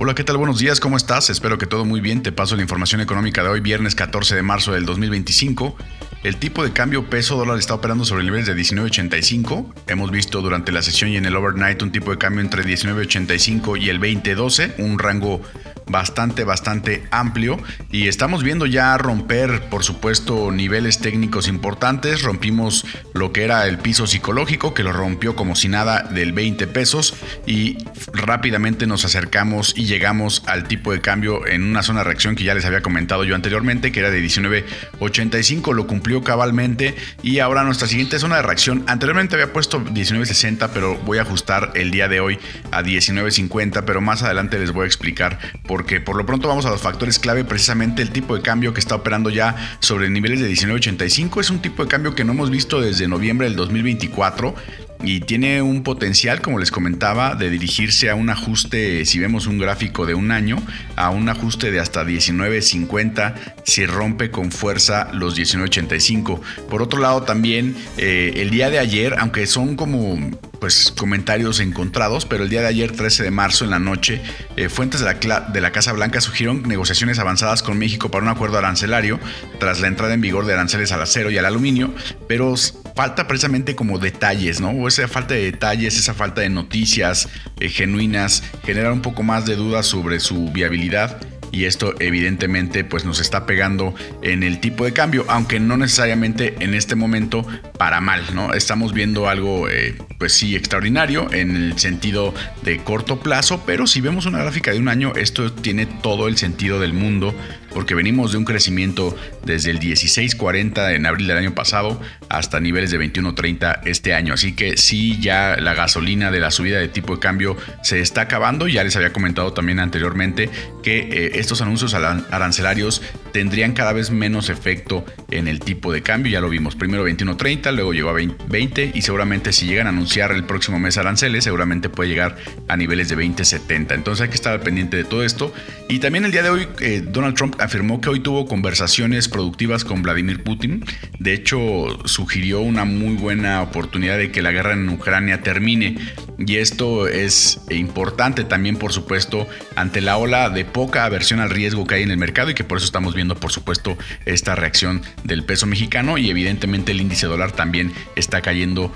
Hola, ¿qué tal? Buenos días, ¿cómo estás? Espero que todo muy bien. Te paso la información económica de hoy, viernes 14 de marzo del 2025. El tipo de cambio peso-dólar está operando sobre niveles de 19.85. Hemos visto durante la sesión y en el overnight un tipo de cambio entre 19.85 y el 20.12, un rango bastante amplio, y estamos viendo ya romper, por supuesto, niveles técnicos importantes. Rompimos lo que era el piso psicológico, que lo rompió como si nada, del 20 pesos, y rápidamente nos acercamos y llegamos al tipo de cambio en una zona de reacción que ya les había comentado yo anteriormente, que era de 19.85, lo cumplió cabalmente, y ahora nuestra siguiente zona de reacción, anteriormente había puesto 19.60, pero voy a ajustar el día de hoy a 19.50, pero más adelante les voy a explicar porque por lo pronto vamos a los factores clave. Precisamente el tipo de cambio que está operando ya sobre niveles de 19.85 es un tipo de cambio que no hemos visto desde noviembre del 2024 y tiene un potencial, como les comentaba, de dirigirse a un ajuste, si vemos un gráfico de un año, a un ajuste de hasta 19.50 si rompe con fuerza los 19.85. Por otro lado, también el día de ayer, aunque son como comentarios encontrados, pero el día de ayer, 13 de marzo, en la noche, fuentes de la Casa Blanca sugirieron negociaciones avanzadas con México para un acuerdo arancelario tras la entrada en vigor de aranceles al acero y al aluminio, pero falta precisamente como detalles, ¿no? O esa falta de detalles, esa falta de noticias genuinas genera un poco más de dudas sobre su viabilidad. Y esto evidentemente pues nos está pegando en el tipo de cambio, aunque no necesariamente en este momento para mal, ¿no? Estamos viendo algo pues sí extraordinario en el sentido de corto plazo, pero si vemos una gráfica de un año, esto tiene todo el sentido del mundo, porque venimos de un crecimiento desde el 16.40 en abril del año pasado hasta niveles de 21.30 este año. Así que sí, ya la gasolina de la subida de tipo de cambio se está acabando. Ya les había comentado también anteriormente que estos anuncios arancelarios tendrían cada vez menos efecto en el tipo de cambio. Ya lo vimos, primero 21.30, luego llegó a 20 y seguramente si llegan a anunciar el próximo mes aranceles, seguramente puede llegar a niveles de 20.70. Entonces hay que estar al pendiente de todo esto. Y también el día de hoy Donald Trump afirmó que hoy tuvo conversaciones productivas con Vladimir Putin. De hecho, sugirió una muy buena oportunidad de que la guerra en Ucrania termine. Y esto es importante también, por supuesto, ante la ola de poca aversión al riesgo que hay en el mercado, y que por eso estamos viendo, por supuesto, esta reacción del peso mexicano, y evidentemente el índice dólar también está cayendo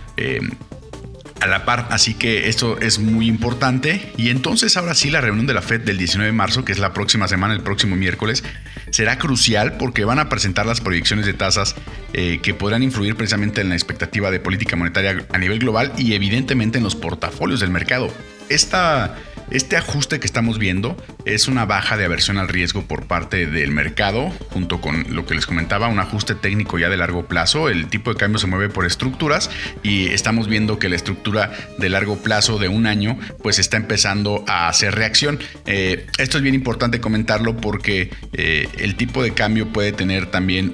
a la par. Así que esto es muy importante. Y entonces ahora sí, la reunión de la Fed del 19 de marzo, que es la próxima semana, el próximo miércoles, será crucial porque van a presentar las proyecciones de tasas que podrán influir precisamente en la expectativa de política monetaria a nivel global y evidentemente en los portafolios del mercado. Este ajuste que estamos viendo es una baja de aversión al riesgo por parte del mercado, junto con lo que les comentaba, un ajuste técnico ya de largo plazo. El tipo de cambio se mueve por estructuras y estamos viendo que la estructura de largo plazo de un año pues está empezando a hacer reacción. Esto es bien importante comentarlo porque el tipo de cambio puede tener también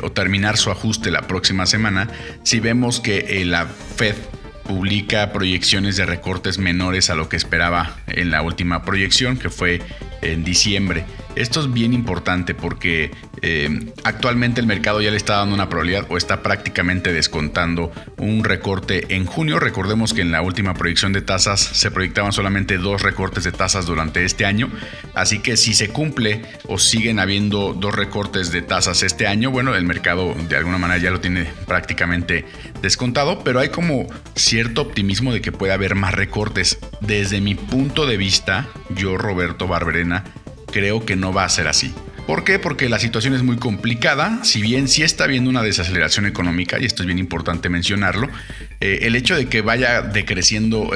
o terminar su ajuste la próxima semana si vemos que la Fed publica proyecciones de recortes menores a lo que esperaba en la última proyección, que fue en diciembre. Esto es bien importante porque actualmente el mercado ya le está dando una probabilidad o está prácticamente descontando un recorte en junio. Recordemos que en la última proyección de tasas se proyectaban solamente 2 recortes de tasas durante este año. Así que si se cumple o siguen habiendo 2 recortes de tasas este año, bueno, el mercado de alguna manera ya lo tiene prácticamente descontado, pero hay como cierto optimismo de que puede haber más recortes. Desde mi punto de vista, yo, Roberto Barberena, creo que no va a ser así. ¿Por qué? Porque la situación es muy complicada. Si bien sí está habiendo una desaceleración económica, y esto es bien importante mencionarlo, el hecho de que vaya decreciendo,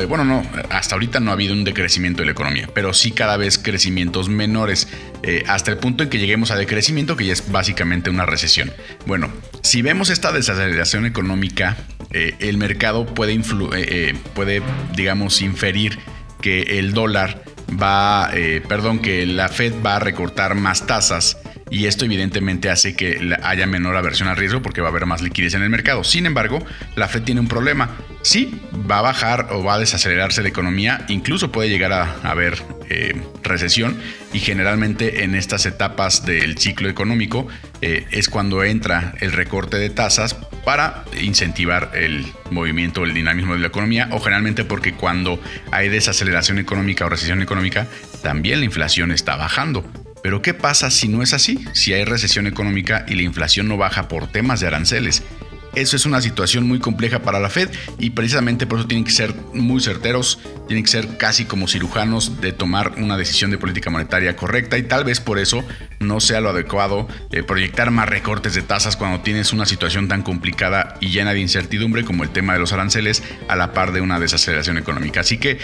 hasta ahorita no ha habido un decrecimiento de la economía, pero sí cada vez crecimientos menores, hasta el punto en que lleguemos a decrecimiento, que ya es básicamente una recesión. Bueno, si vemos esta desaceleración económica, el mercado puede digamos, inferir que el dólar que la Fed va a recortar más tasas, y esto evidentemente hace que haya menor aversión al riesgo porque va a haber más liquidez en el mercado. Sin embargo, la Fed tiene un problema. Sí, va a bajar o va a desacelerarse la economía, incluso puede llegar a haber recesión, y generalmente en estas etapas del ciclo económico es cuando entra el recorte de tasas para incentivar el movimiento, el dinamismo de la economía, o generalmente porque cuando hay desaceleración económica o recesión económica, también la inflación está bajando. Pero ¿qué pasa si no es así? Si hay recesión económica y la inflación no baja por temas de aranceles. Eso es una situación muy compleja para la Fed y precisamente por eso tienen que ser muy certeros, tienen que ser casi como cirujanos de tomar una decisión de política monetaria correcta, y tal vez por eso no sea lo adecuado proyectar más recortes de tasas cuando tienes una situación tan complicada y llena de incertidumbre como el tema de los aranceles a la par de una desaceleración económica. Así que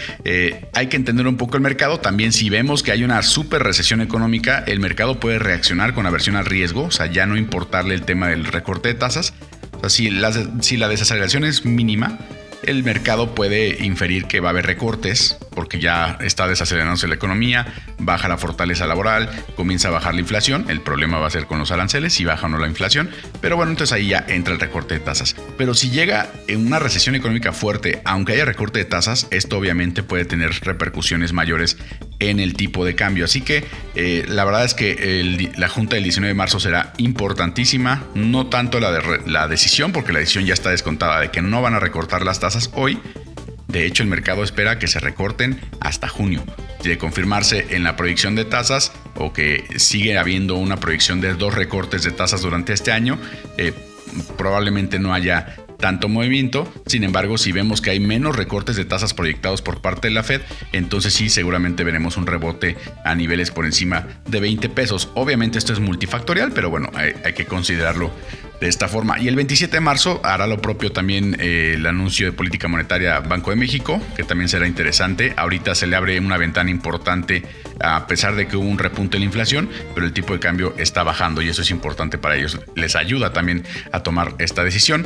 hay que entender un poco el mercado. También si vemos que hay una super recesión económica, el mercado puede reaccionar con aversión al riesgo, o sea, ya no importarle el tema del recorte de tasas. O sea, si la desaceleración es mínima, el mercado puede inferir que va a haber recortes porque ya está desacelerándose la economía, baja la fortaleza laboral, comienza a bajar la inflación. El problema va a ser con los aranceles, si baja o no la inflación. Pero bueno, entonces ahí ya entra el recorte de tasas. Pero si llega en una recesión económica fuerte, aunque haya recorte de tasas, esto obviamente puede tener repercusiones mayores en el tipo de cambio. Así que la verdad es que la junta del 19 de marzo será importantísima. No tanto la decisión, porque la decisión ya está descontada de que no van a recortar las tasas hoy. De hecho, el mercado espera que se recorten hasta junio. De confirmarse en la proyección de tasas, o que sigue habiendo una proyección de 2 recortes de tasas durante este año, probablemente no haya tanto movimiento. Sin embargo, si vemos que hay menos recortes de tasas proyectados por parte de la Fed, entonces sí, seguramente veremos un rebote a niveles por encima de 20 pesos. Obviamente esto es multifactorial, pero bueno, hay que considerarlo de esta forma. Y el 27 de marzo hará lo propio también el anuncio de política monetaria Banco de México, que también será interesante. Ahorita se le abre una ventana importante a pesar de que hubo un repunte en la inflación, pero el tipo de cambio está bajando y eso es importante para ellos. Les ayuda también a tomar esta decisión.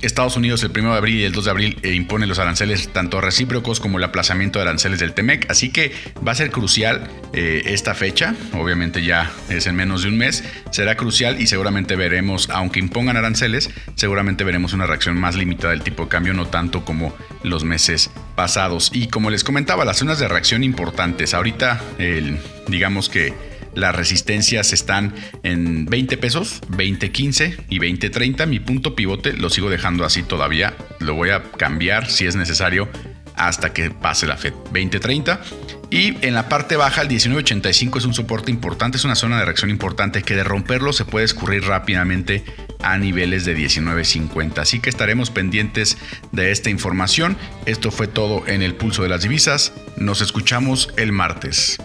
Estados Unidos el 1 de abril y el 2 de abril impone los aranceles tanto recíprocos como el aplazamiento de aranceles del TEMEC, así que va a ser crucial esta fecha. Obviamente ya es en menos de un mes, será crucial y seguramente veremos, aunque impongan aranceles, seguramente veremos una reacción más limitada del tipo de cambio, no tanto como los meses pasados. Y como les comentaba, las zonas de reacción importantes. Ahorita digamos que las resistencias están en 20 pesos, 20.15 y 20.30. Mi punto pivote lo sigo dejando así todavía. Lo voy a cambiar si es necesario hasta que pase la Fed. 20.30. Y en la parte baja, el 19.85 es un soporte importante, es una zona de reacción importante que de romperlo se puede escurrir rápidamente a niveles de 19.50. Así que estaremos pendientes de esta información. Esto fue todo en el Pulso de las Divisas. Nos escuchamos el martes.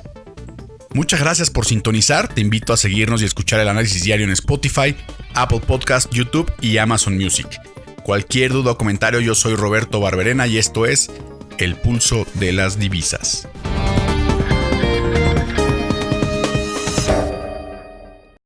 Muchas gracias por sintonizar. Te invito a seguirnos y escuchar el análisis diario en Spotify, Apple Podcast, YouTube y Amazon Music. Cualquier duda o comentario, yo soy Roberto Barberena y esto es El Pulso de las Divisas.